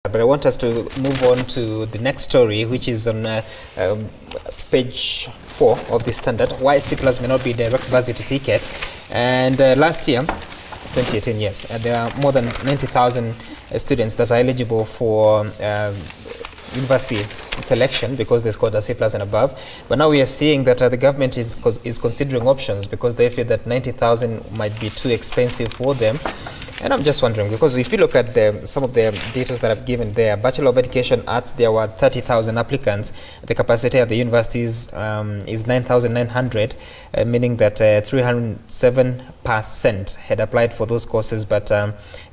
But I want us to move on to the next story, which is on page 4 of the Standard, why C+ may not be direct varsity ticket. And last year, 2018, yes, there are more than 90,000 students that are eligible for university selection because they scored a C+ and above. But now we are seeing that the government is considering options because they feel that 90,000 might be too expensive for them. And I'm just wondering, because if you look at some of the details that I've given there, Bachelor of Education Arts, there were 30,000 applicants. The capacity at the universities is 9,900, meaning that 307% had applied for those courses, but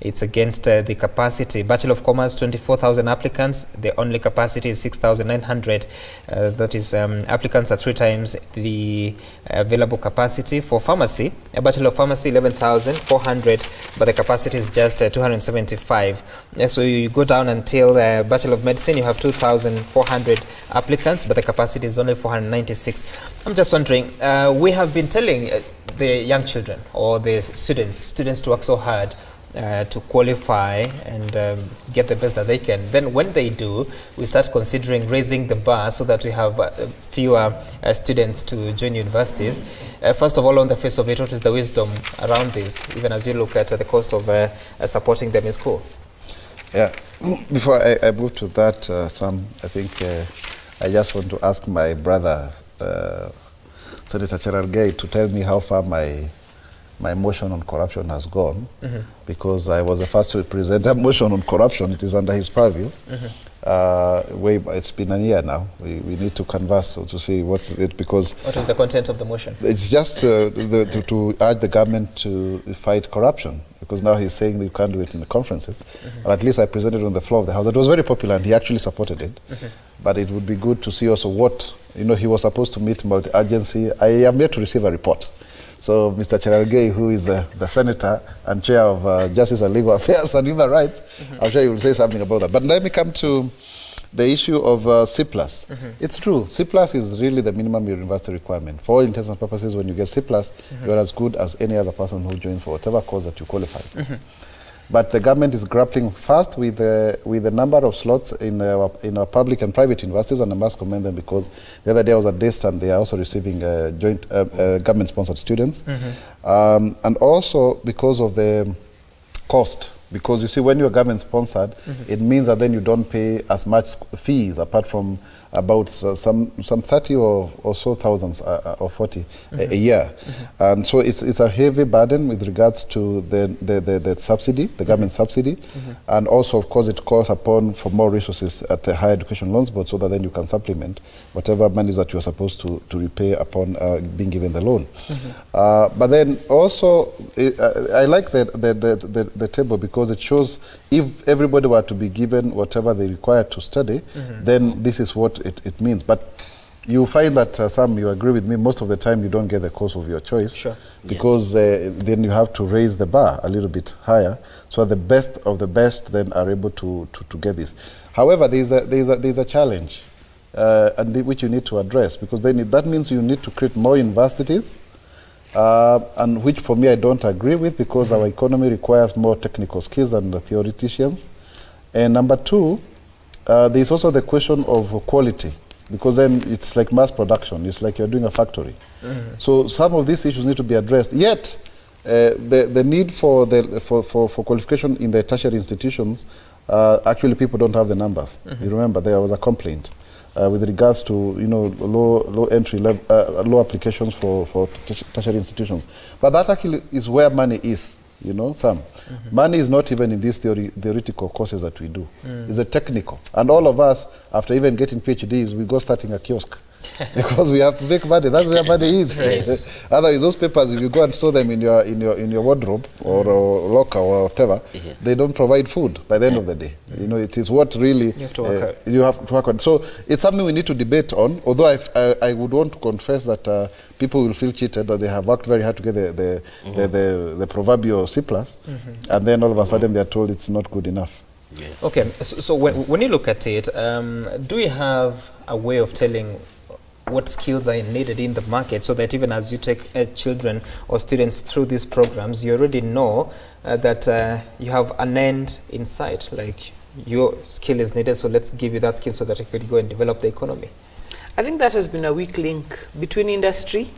it's against the capacity. Bachelor of Commerce, 24,000 applicants. The only capacity is 6,900. That is, applicants are 3 times the available capacity. For pharmacy, a Bachelor of Pharmacy, 11,400, but the capacity is just 275. So you go down until Bachelor of Medicine, you have 2,400 applicants, but the capacity is only 496. I'm just wondering, we have been telling the young children or the students to work so hard to qualify and get the best that they can. Then when they do, we start considering raising the bar so that we have fewer students to join universities. First of all, on the face of it, what is the wisdom around this, even as you look at the cost of supporting them in school? Yeah, before I move to that, Sam, I think I just want to ask my brother, Senator Cherargei, to tell me how far my motion on corruption has gone, because I was the first to present a motion on corruption. It is under his purview. It's been a year now. We need to converse to see what's it, because... What is the content of the motion? It's just to urge the government to fight corruption, because now he's saying that you can't do it in the conferences. But at least I presented it on the floor of the House. It was very popular and he actually supported it. But it would be good to see also what, he was supposed to meet multi-agency. I am yet to receive a report. So, Mr. Cherargei, who is the Senator and Chair of Justice and Legal Affairs and Human Rights, I'm sure you will say something about that. But let me come to the issue of C+. It's true, C+ is really the minimum university requirement. For all intents and purposes, when you get C+, you're as good as any other person who joins for whatever course that you qualify for. But the government is grappling fast with the number of slots in our public and private universities, and I must commend them, because the other day I was at DEST and they are also receiving joint government-sponsored students. And also because of the cost. Because you see, when you're government-sponsored, it means that then you don't pay as much fees, apart from about some 30 or so thousands or 40 a year. And so it's a heavy burden with regards to the subsidy, the government subsidy. And also, of course, it calls upon for more resources at the Higher Education Loans Board, so that then you can supplement whatever monies that you're supposed to repay upon being given the loan. But then also, I like the table, because it shows if everybody were to be given whatever they require to study, then this is what it means. But you find that some, you agree with me, most of the time you don't get the course of your choice, because then you have to raise the bar a little bit higher, so the best of the best then are able to get this. However, there's a challenge, which you need to address, because then that means you need to create more universities. And which for me I don't agree with, because our economy requires more technical skills than the theoreticians. And number 2, there's also the question of quality, because then it's like mass production. It's like you're doing a factory. So some of these issues need to be addressed. Yet the need for qualification in the tertiary institutions, actually people don't have the numbers. You remember there was a complaint with regards to low entry level, low applications for tertiary institutions. But that actually is where money is. Sam. Money is not even in these theoretical courses that we do. It's a technical. And all of us, after even getting PhDs, we go starting a kiosk. Because we have to make money. That's where money is. Otherwise, those papers, if you go and store them in your wardrobe or locker or whatever, they don't provide food by the end of the day. It is what really you have to work on. So it's something we need to debate on. Although I would want to confess that people will feel cheated, that they have worked very hard to get the proverbial C+, and then all of a sudden they are told it's not good enough. Okay, so when you look at it, do you have a way of telling what skills are needed in the market, so that even as you take children or students through these programs, you already know that you have an end in sight, like your skill is needed, so let's give you that skill so that you could go and develop the economy. I think that has been a weak link between industry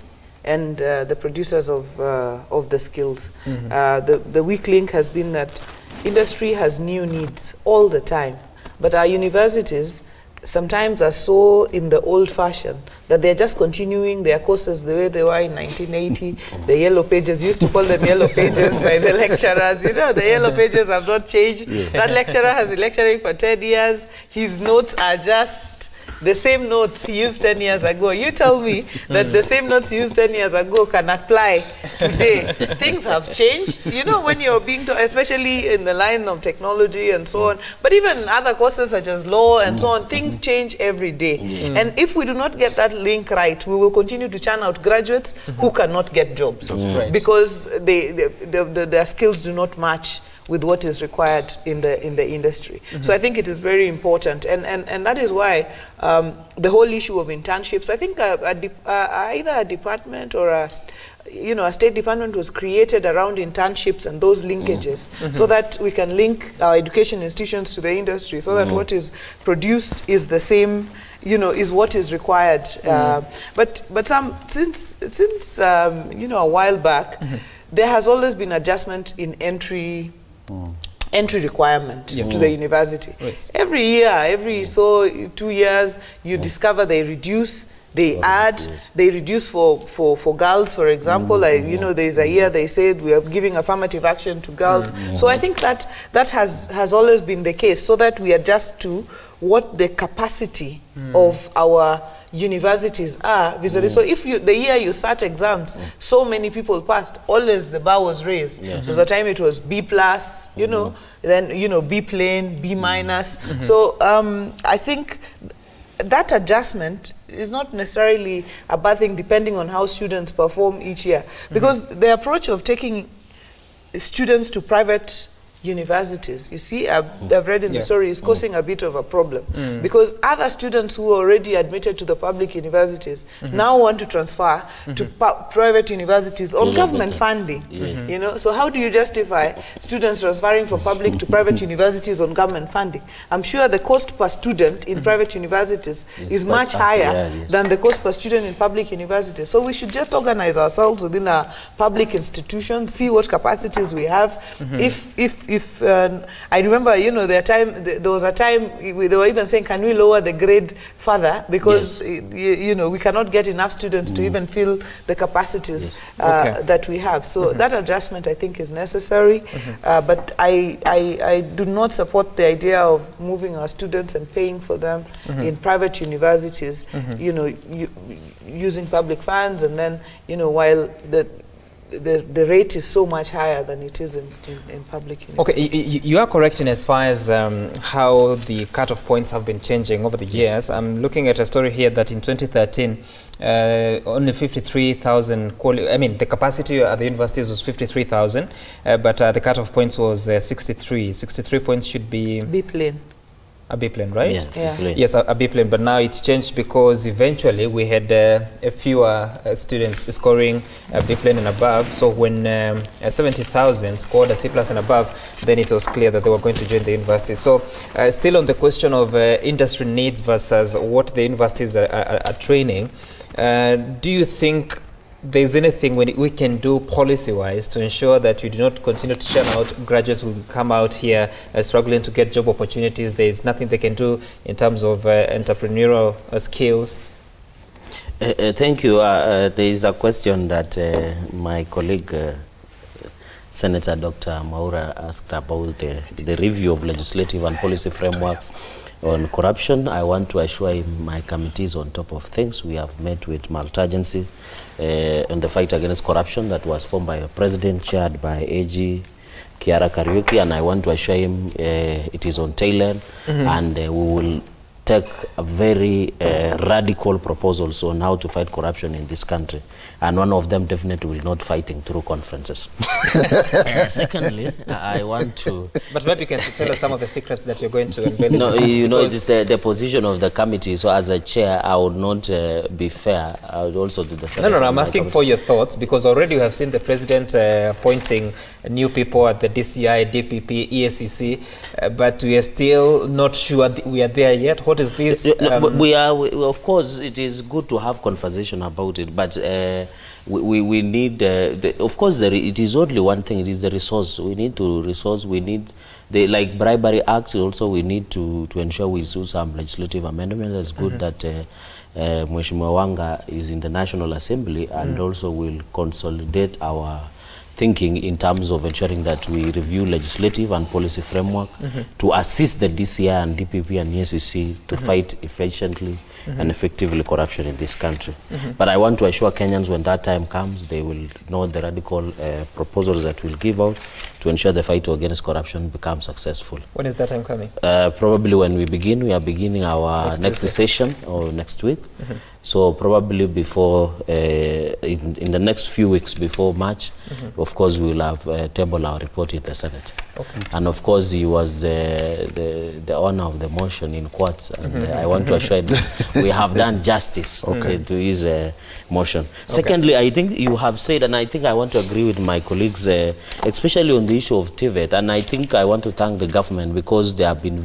and the producers of the skills. The weak link has been that industry has new needs all the time, but our universities sometimes are so in the old fashion that they're just continuing their courses the way they were in 1980. The yellow pages, used to call them yellow pages by the lecturers. You know, the yellow pages have not changed. That lecturer has been lecturing for 10 years. His notes are just the same notes he used 10 years ago. You tell me that the same notes he used 10 years ago can apply today. Things have changed, you know, when you're being taught, especially in the line of technology and so on, but even other courses such as law and so on, things change every day. And if we do not get that link right, we will continue to churn out graduates who cannot get jobs because their skills do not match with what is required in the industry. So I think it is very important, and that is why the whole issue of internships, I think either a department or a state department was created around internships and those linkages, so that we can link our education institutions to the industry, so that what is produced is the same, is what is required. But since a while back, there has always been adjustment in entry requirement to the university. Every year, every 2 years, you discover they reduce, they add, they reduce for girls, for example. There's a year they said we are giving affirmative action to girls. So I think that has always been the case, so that we adjust to what the capacity of our universities are vis-a-vis. So if the year you sat exams, so many people passed, always the bar was raised. There was a time it was B+, then B plain, B minus. So I think that adjustment is not necessarily a bad thing, depending on how students perform each year, because the approach of taking students to private universities, you see, I've read in the story, is causing a bit of a problem, because other students who are already admitted to the public universities now want to transfer to private universities on government funding. So how do you justify students transferring from public to private universities on government funding? I'm sure the cost per student in private universities is much higher than the cost per student in public universities. So we should just organize ourselves within our public institutions, see what capacities we have. If I remember, there was a time they were even saying, can we lower the grade further, because we cannot get enough students to even fill the capacities that we have. So that adjustment, I think, is necessary. But I do not support the idea of moving our students and paying for them in private universities, using public funds, and then while the rate is so much higher than it is in public universities. Okay, you are correct in as far as how the cutoff points have been changing over the years. I'm looking at a story here that in 2013, only 53,000, the capacity at the universities was 53,000, but the cutoff points was 63. 63 points should be B plain. A B-plane, right? Yes, a B-plane, but now it's changed because eventually we had a fewer students scoring a B-plane and above. So when 70,000 scored a C+ and above, then it was clear that they were going to join the university. So still on the question of industry needs versus what the universities are training, do you think there's anything we can do policy-wise to ensure that we do not continue to churn out graduates who come out here struggling to get job opportunities? There's nothing they can do in terms of entrepreneurial skills. Thank you. There is a question that my colleague, Senator Dr. Maura, asked about the review of legislative and policy frameworks on corruption. I want to assure him my committee is on top of things. We have met with multi-agency on the fight against corruption that was formed by a president, chaired by AG Kiara Kariuki, and I want to assure him it is on tail end, and we will take a very radical proposals on how to fight corruption in this country. And one of them definitely will not fighting through conferences. Secondly, I want to... But maybe you can tell us some of the secrets that you're going to unveil. No, you know, it is the position of the committee. So as a chair, I would not be fair. I would also do the same. No, I'm asking for your thoughts, because already you have seen the president appointing new people at the DCI, DPP, EACC, but we are still not sure we are there yet. What is this? But we of course, it is good to have conversation about it, but we need, of course, it is only one thing. It is the resource. We need to resource. We need the bribery acts. Also, we need to ensure we do some legislative amendments. It's good that Mheshimiwa Wanga is in the National Assembly and also will consolidate our thinking in terms of ensuring that we review legislative and policy framework to assist the DCI and DPP and EACC to fight efficiently and effectively corruption in this country. But I want to assure Kenyans when that time comes, they will know the radical proposals that we'll give out to ensure the fight against corruption becomes successful. When is that time coming? Probably when we begin. We are beginning our next session or next week. So probably before, in the next few weeks before March, of course, we will have tabled our report in the Senate. Okay. And of course, he was the owner of the motion in courts, and I want to assure him we have done justice to his motion. Secondly, I think you have said, and I think I want to agree with my colleagues, especially on the issue of TVET, and I think I want to thank the government because they have been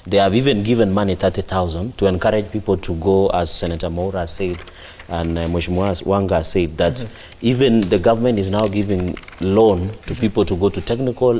they have even given money, 30,000, to encourage people to go, as Senator Maura said, and Mheshimiwa Wanga said that even the government is now giving loan to people to go to technical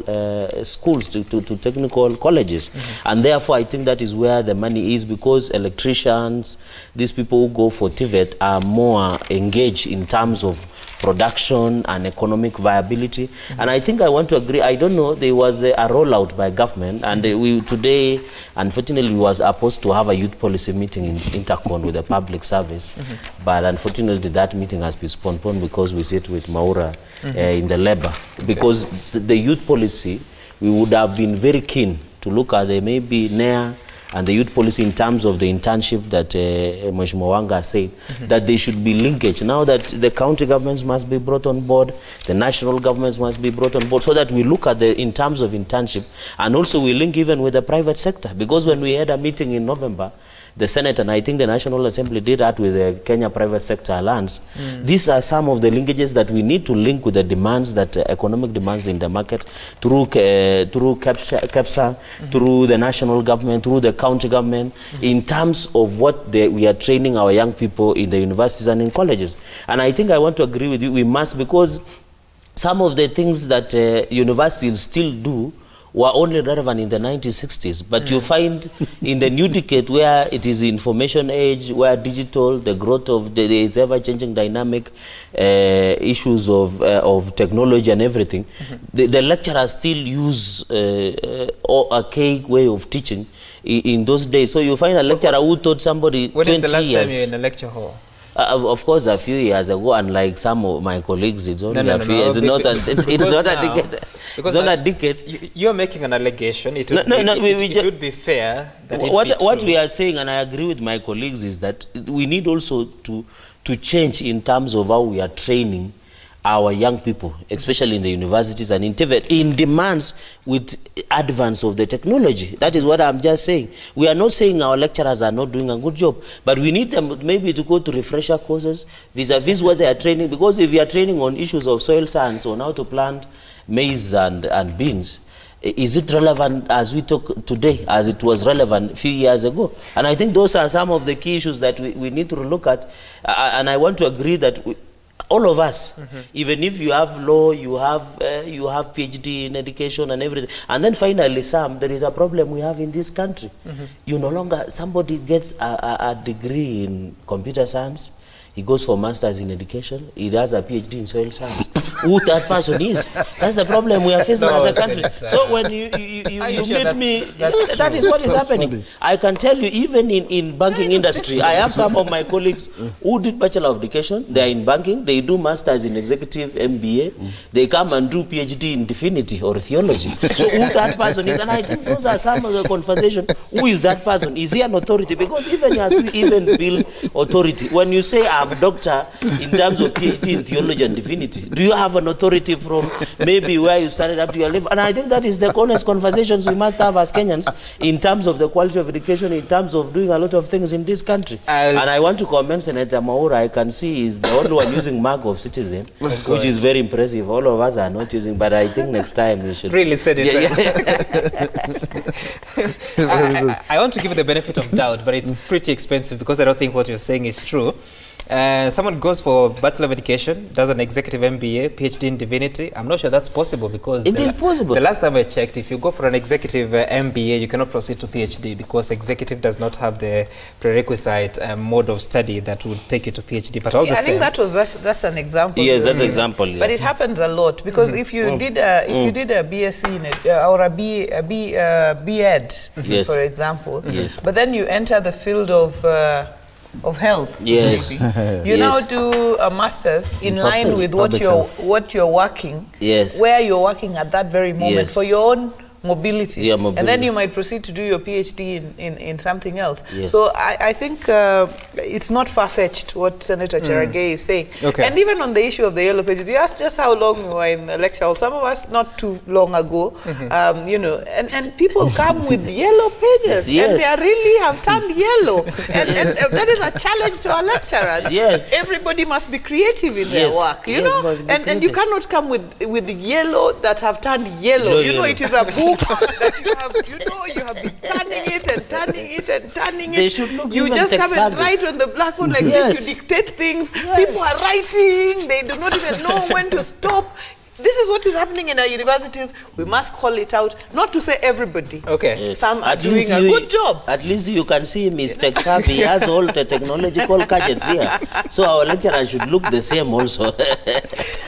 schools, to technical colleges. And therefore, I think that is where the money is, because electricians, these people who go for TVET are more engaged in terms of production and economic viability. And I think I want to agree, I don't know, there was a rollout by government, and we today, unfortunately, we was supposed to have a youth policy meeting in Intercon with the public service, but unfortunately that meeting has been postponed because we sit with Maura in the labor. Because the youth policy, we would have been very keen to look at the maybe NEA and the youth policy in terms of the internship that Mheshimiwa Wanga said, that they should be linkage. Now that the county governments must be brought on board, the national governments must be brought on board, so that we look at in terms of internship, and also we link even with the private sector. Because when we had a meeting in November, the Senate and I think the National Assembly did that with the Kenya Private Sector Alliance. These are some of the linkages that we need to link with the demands, that economic demands in the market, through KEPSA, through the national government, through the county government, in terms of what we are training our young people in the universities and in colleges. And I think I want to agree with you, we must, because some of the things that universities still do were only relevant in the 1960s, but you find in the new decade, where it is information age, where digital, the growth of there is ever-changing dynamic issues of technology and everything, the lecturers still use a archaic way of teaching in those days. So you find a lecturer who taught somebody 20 years. When is the last time you're in a lecture hall? Of course, a few years ago, unlike some of my colleagues, it's only a few years. It's not a decade. Because it's not a decade. You're making an allegation. It would be fair that what we are saying, and I agree with my colleagues, is that we need also to change in terms of how we are training our young people, especially in the universities and in TVET, in demands with advance of the technology. That is what I'm just saying. We are not saying our lecturers are not doing a good job, but we need them maybe to go to refresher courses vis-a-vis what they are training, because if you are training on issues of soil science, on how to plant maize and beans, is it relevant as we talk today as it was relevant a few years ago? And I think those are some of the key issues that we need to look at. And I want to agree that all of us, even if you have law, you have PhD in education and everything, and then finally there is a problem we have in this country. You no longer, somebody gets a degree in computer science, he goes for masters in education, he does a PhD in soil science. who that person is. That's the problem we are facing as a country. So when you meet me, that is what is happening. Funny. I can tell you, even in banking industry, I have some of my colleagues who did Bachelor of Education. They are in banking. They do masters in executive MBA. They come and do PhD in divinity or theology. So who that person is, and I think those are some of the conversation. Who is that person? Is he an authority? Because even as we even build authority, when you say I'm a doctor in terms of PhD in theology and divinity, do you have an authority from maybe where you started up to your level? And I think that is the honest conversations we must have as Kenyans in terms of the quality of education, in terms of doing a lot of things in this country. And I want to commend Senator Mwaura. I can see he's the only one using mark of citizen, which is very impressive. All of us are not using, but I think next time we should really said it. I want to give you the benefit of doubt, but it's pretty expensive because I don't think what you're saying is true. Someone goes for Bachelor of Education, does an executive MBA, PhD in divinity. I'm not sure that's possible because it is possible. The last time I checked, if you go for an executive MBA, you cannot proceed to PhD because executive does not have the prerequisite mode of study that would take you to PhD. But all the same, I think that's an example. Yes, that's an example. Yeah. But it happens a lot because if you did a BSc in it, or a B.Ed, for example, but then you enter the field of health. Yes. You now do a master's in line with what you're working. Yes. Where you're working at that very moment for your own mobility. Yeah, mobility. And then you might proceed to do your PhD in something else. Yes. So I think it's not far-fetched what Senator Cherargei is saying. Okay. And even on the issue of the yellow pages, you asked just how long we were in the lecture. Some of us not too long ago, you know, and people come with yellow pages and they really have turned yellow. And that is a challenge to our lecturers. Yes. Everybody must be creative in their work, you know, and you cannot come with the yellow that have turned yellow. You know, it is a book that you have, you know, you have been turning it and turning it and turning it. They should look you just come and write on the blackboard like this, you dictate things. People are writing, they do not even know when to stop. This is what is happening in our universities. We must call it out. Not to say everybody. Okay. Some are doing a good job. At least you can see him is tech savvy. He has all the technological gadgets here. So our lecturers should look the same also.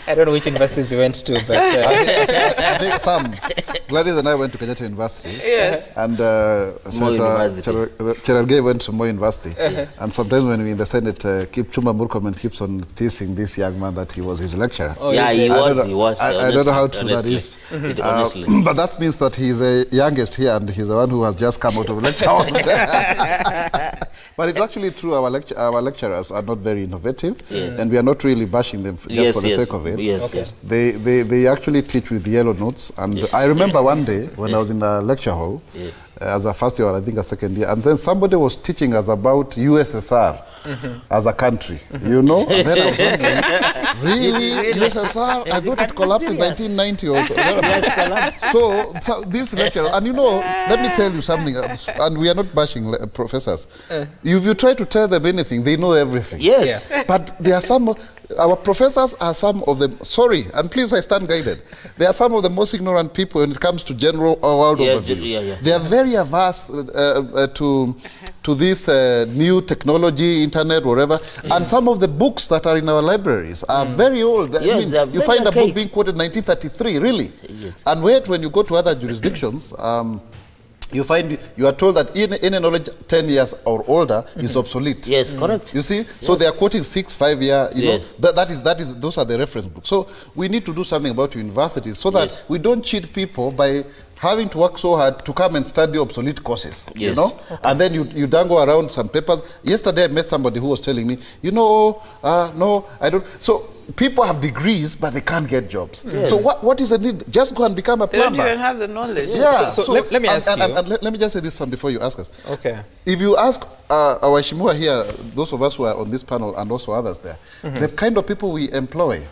I don't know which universities you went to, but I think some. Gladys and I went to Kenyatta University. Yes. And Senator Cherargei went to Moi University. And sometimes when we're in the Senate, Kipchumba Murkomen keeps on teasing this young man that he was his lecturer. Oh, yeah, he was. I don't know how true that is. But that means that he's the youngest here and he's the one who has just come out of lecture. But it's actually true, our lecturers are not very innovative, and we are not really bashing them just for the sake of it. Yes. Okay. They actually teach with yellow notes. And I remember one day when I was in a lecture hall, as a first year or I think a second year, and then somebody was teaching us about USSR as a country, you know? And then I was wondering, really? USSR? I thought it collapsed in 1990 or so. So this lecture, and you know, let me tell you something, and we are not bashing professors. If you try to tell them anything, they know everything. Yes. But there are some, our professors are some of them, sorry, and please I stand guided, they are some of the most ignorant people when it comes to general world overview. They are very averse to this new technology, internet, whatever. And some of the books that are in our libraries are very old. Yes, I mean, you find a book being quoted in 1933, really. Yes. And when you go to other jurisdictions, you find you are told that any knowledge 10 years or older is obsolete. Yes, correct. You see, so they are quoting 6-5 year. You know, that is those are the reference books. So we need to do something about universities so that we don't cheat people by having to work so hard to come and study obsolete courses, you know? And then you dangle around some papers. Yesterday I met somebody who was telling me, you know, no, I don't. So people have degrees, but they can't get jobs. So what is the need? Just go and become a plumber. They don't even have the knowledge. So let me ask you. And let me just say this before you ask us. Okay. If you ask our Shimua here, those of us who are on this panel and also others there, the kind of people we employ,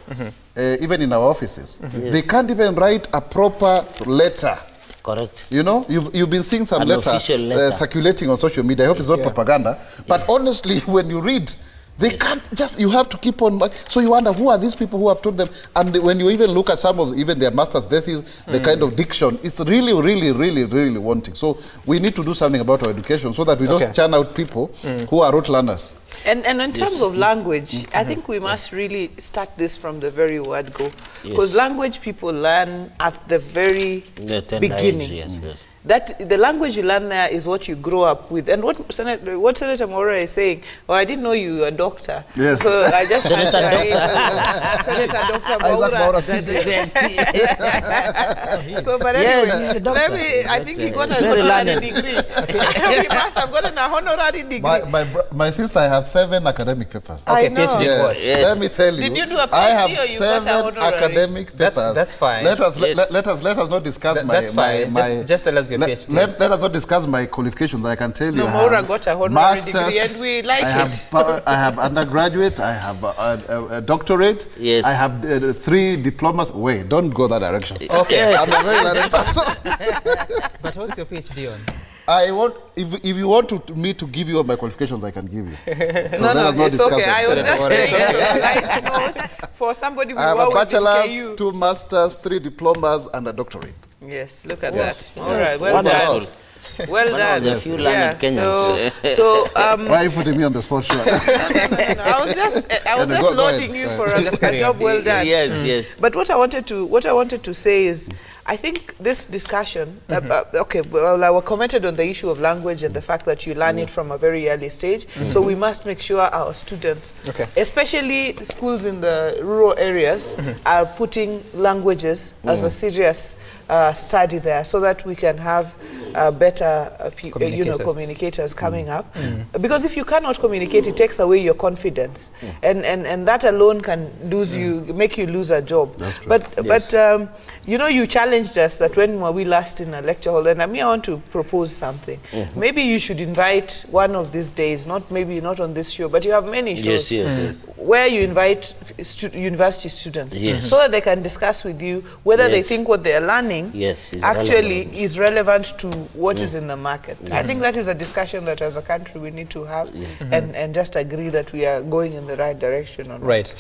even in our offices, they can't even write a proper letter. Correct. You know, you've been seeing some letter circulating on social media. I hope it's not propaganda. But honestly, when you read, they can't just, you have to keep on. So you wonder, who are these people who have told them? And when you even look at some of even their master's thesis, the kind of diction, it's really, really, really, really wanting. So we need to do something about our education so that we don't churn out people who are rote learners. And in terms of language, I think we must really start this from the very word go. Because language people learn at the very beginning. Yes. That the language you learn there is what you grow up with. And what Senator Mwaura is saying, oh, I didn't know you were a doctor. Yes. So I just Senator Dr. Mwaura. So, but anyway, I think he got an honorary degree. He must have gotten an honorary degree. My sister, I have 7 academic papers. I know. Yes. Let me tell you. Did you do a PhD I have or you got 7 an honorary? academic papers. That's fine. Let us not discuss that's fine. Just tell us your PhD. Let us not discuss my qualifications. I can tell you. Mwaura got a honorary degree and we like it. I have undergraduate. I have a doctorate. Yes. I have 3 diplomas. Wait, don't go that direction. Okay. I'm a very learned person. But what's your PhD on? I want, if you want me to give you all my qualifications, I can give you. So No, it's okay. That. I was just saying, nice note for somebody who I have a worked in bachelor's, KU. 2 masters, 3 diplomas, and a doctorate. Yes, look at Yes. that. All right, well done. Well done. Yes. Few learned Kenyans. So Why are you putting me on the spot? Sure. I was just Go loading ahead, you go for ahead. a job well done. Yes. But what I wanted to say is, I think this discussion, okay, well, I commented on the issue of language and the fact that you learn it from a very early stage. So we must make sure our students, especially schools in the rural areas, are putting languages as a serious study there, so that we can have better communicators coming up. Because if you cannot communicate, it takes away your confidence, and that alone can lose make you lose a job. But you know, you challenged us that when were we last in a lecture hall, and I want to propose something. Maybe you should invite one of these days, maybe not on this show, but you have many shows where you invite university students so that they can discuss with you whether they think what they are learning actually is relevant to what is in the market. I think that is a discussion that as a country we need to have and just agree that we are going in the right direction. Right.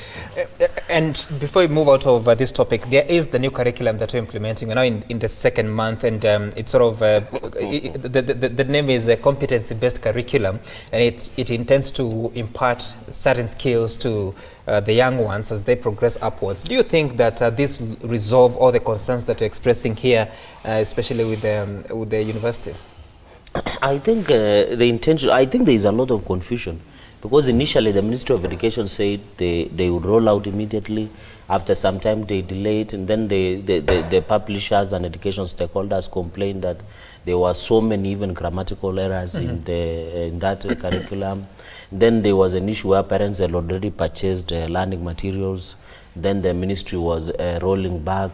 And before we move out of this topic, there is the new curriculum that we're implementing. We're now in the 2nd month, and it's sort of the name is a competency-based curriculum, and it intends to impart certain skills to the young ones as they progress upwards. Do you think that this resolve all the concerns that we're expressing here, especially with the universities? I think the intention, I think there is a lot of confusion, because initially the Ministry of Education said they would roll out immediately. After some time they delayed, and then the publishers and education stakeholders complained that there were so many even grammatical errors in that curriculum. Then there was an issue where parents had already purchased learning materials. Then the ministry was rolling back.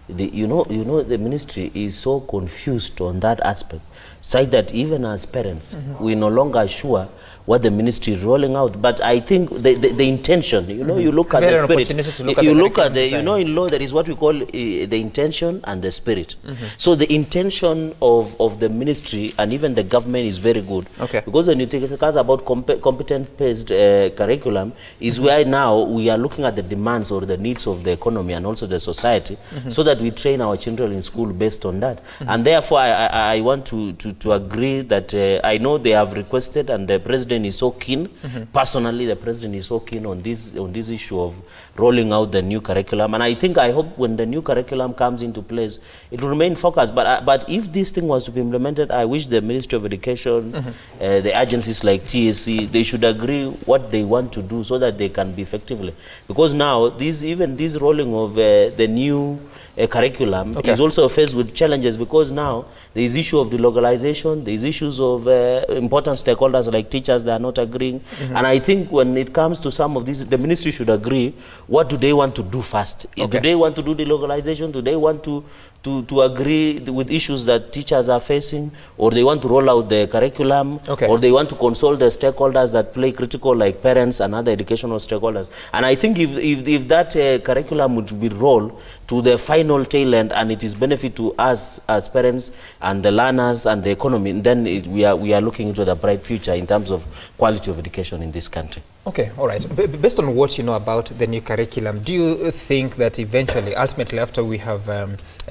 You know, the ministry is so confused on that aspect, so that even as parents, we're no longer sure what the ministry is rolling out. But I think the intention, you know, you look at the spirit, you look at the, you know, in law there is what we call the intention and the spirit. So the intention of the ministry and even the government is very good. Because when you take a case about competent-based curriculum, is where now we are looking at the demands or the needs of the economy and also the society, so that we train our children in school based on that. And therefore, I want to agree that I know they have requested, and the president is so keen. Personally, the president is so keen on this issue of rolling out the new curriculum. And I hope when the new curriculum comes into place, it will remain focused. But if this thing was to be implemented, I wish the Ministry of Education, the agencies like TSC, they should agree what they want to do so that they can be effectively. Because now, even this rolling of the new curriculum is also faced with challenges, because now there is issue of delocalization, there is issues of important stakeholders like teachers that are not agreeing. And I think when it comes to some of these, the ministry should agree what do they want to do first. Do they want to do delocalization? Do they want to agree with issues that teachers are facing, or they want to roll out the curriculum, or they want to consult the stakeholders that play critical, like parents and other educational stakeholders. And I think if that curriculum would be rolled to the final tail end, and it is benefit to us as parents and the learners and the economy, then we are looking into the bright future in terms of quality of education in this country. Okay, all right. Based on what you know about the new curriculum, do you think that eventually, ultimately, after we have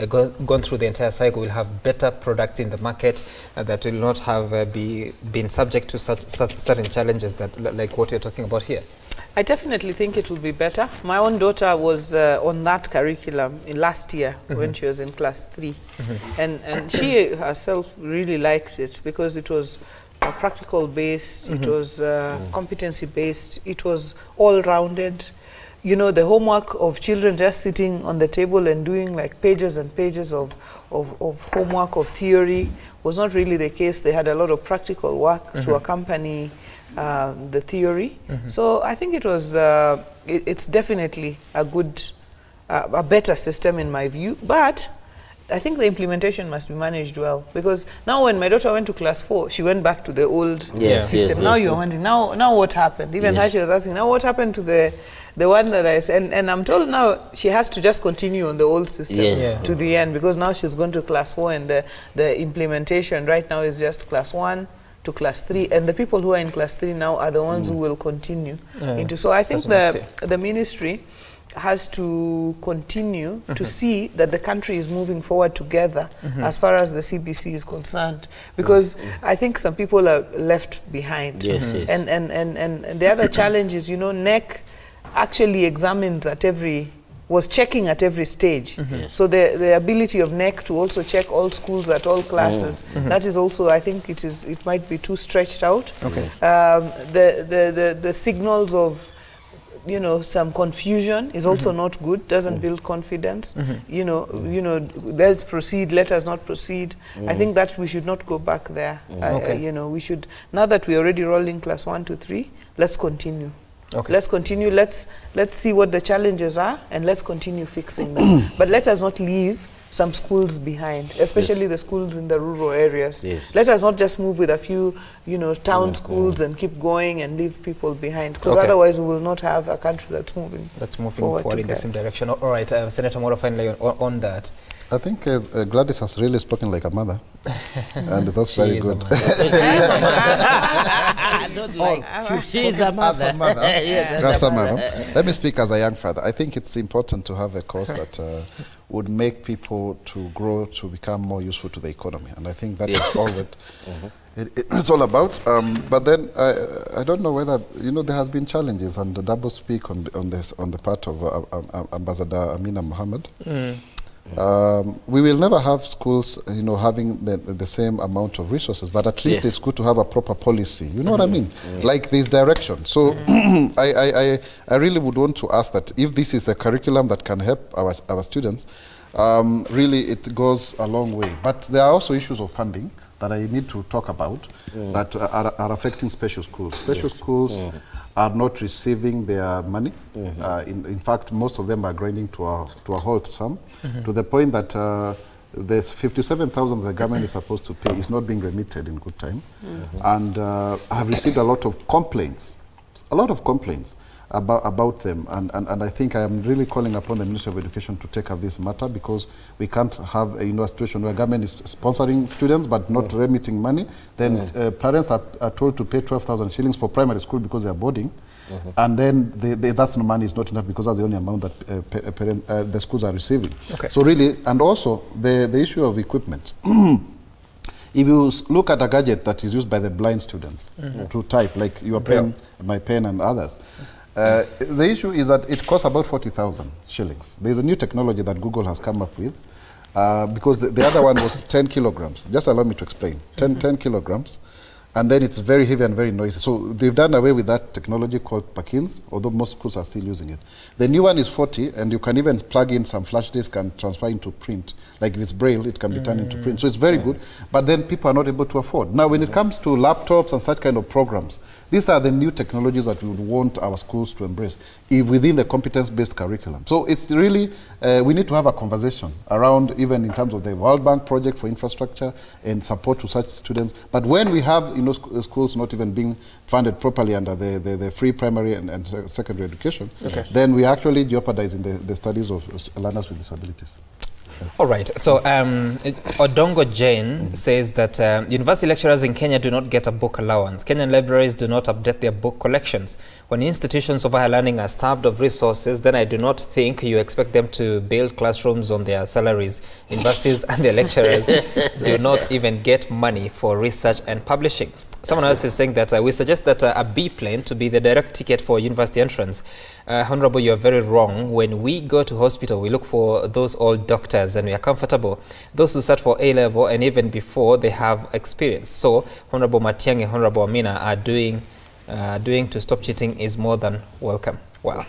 got gone through the entire cycle will have better products in the market that will not have been subject to such certain challenges that like what you're talking about here? I definitely think it will be better. My own daughter was on that curriculum last year when she was in class 3. And she herself really liked it because it was practical based, it was competency based, it was all rounded. You know, the homework of children just sitting on the table and doing like pages and pages of homework, of theory, was not really the case. They had a lot of practical work to accompany the theory. So I think it was, it's definitely a good, a better system in my view, but I think the implementation must be managed well, because now when my daughter went to class 4, she went back to the old system. Now you're wondering, now what happened? Even her, she was asking, now what happened to the one that I said? And I'm told now she has to just continue on the old system to the end, because now she's going to class 4 and the implementation right now is just class 1 to class 3, and the people who are in class 3 now are the ones who will continue into. So I think the ministry has to continue to see that the country is moving forward together as far as the CBC is concerned, because I think some people are left behind. And the other challenge is, you know, NEC actually examines at was checking at every stage. So the ability of NEC to also check all schools at all classes, that is also, I think it might be too stretched out. The signals of, you know, some confusion is also not good, doesn't build confidence. You know, let's proceed, let us not proceed. I think that we should not go back there. You know, we should, now that we're already rolling class 1 to 3, let's continue. Let's continue, let's see what the challenges are, and let's continue fixing them. But let us not leave some schools behind, especially the schools in the rural areas. Let us not just move with a few, you know, town schools and keep going and leave people behind, because otherwise we will not have a country that's moving forward in the same direction. All right, Senator Moro, finally on that. I think Gladys has really spoken like a mother, and that's very good. She's a mother. As a mother. Let me speak as a young father. I think it's important to have a course that would make people to grow, to become more useful to the economy, and I think that is all that it's all about. But then I don't know whether, you know, there has been challenges, and the double speak on the part of Ambassador Amina Mohammed. We will never have schools, you know, having the same amount of resources, but at least it's good to have a proper policy. You know what I mean? Like this direction. So I really would want to ask that if this is a curriculum that can help our students, really it goes a long way. But there are also issues of funding that I need to talk about that are affecting special schools. Special schools are not receiving their money. In fact, most of them are grinding to a halt, some, to the point that there's 57,000 the government is supposed to pay is not being remitted in good time. And I have received a lot of complaints about them, and I think I am really calling upon the Ministry of Education to take up this matter, because we can't have a situation where government is sponsoring students but not remitting money. Then parents are told to pay 12,000 shillings for primary school because they are boarding, and then that's no money is not enough, because that's the only amount that the schools are receiving. So really, and also the issue of equipment. If you look at a gadget that is used by the blind students to type, like your pen, my pen, and others, the issue is that it costs about 40,000 shillings. There's a new technology that Google has come up with, because the other one was 10 kilograms. Just allow me to explain. 10 kilograms. And then it's very heavy and very noisy. So they've done away with that technology called Parkins, although most schools are still using it. The new one is 40, and you can even plug in some flash disk and transfer into print. Like if it's braille, it can be turned into print. So it's very good, but then people are not able to afford. Now, when it comes to laptops and such kind of programs, these are the new technologies that we would want our schools to embrace within the competence-based curriculum. So it's really, we need to have a conversation around, even in terms of the World Bank project for infrastructure and support to such students. But when we have, you know, schools not even being funded properly under the free primary and secondary education, then we actually jeopardizing the studies of learners with disabilities. All right. So Odongo Jane says that university lecturers in Kenya do not get a book allowance. Kenyan libraries do not update their book collections. When institutions of higher learning are starved of resources, then I do not think you expect them to build classrooms on their salaries. Universities and their lecturers do not even get money for research and publishing. Someone else is saying that we suggest that a B plane to be the direct ticket for university entrance. Honorable, you are very wrong. When we go to hospital, we look for those old doctors and we are comfortable. Those who start for A-level and even before, they have experience. So Honorable Matiang'i and Honorable Amina are doing to stop cheating is more than welcome. Wow.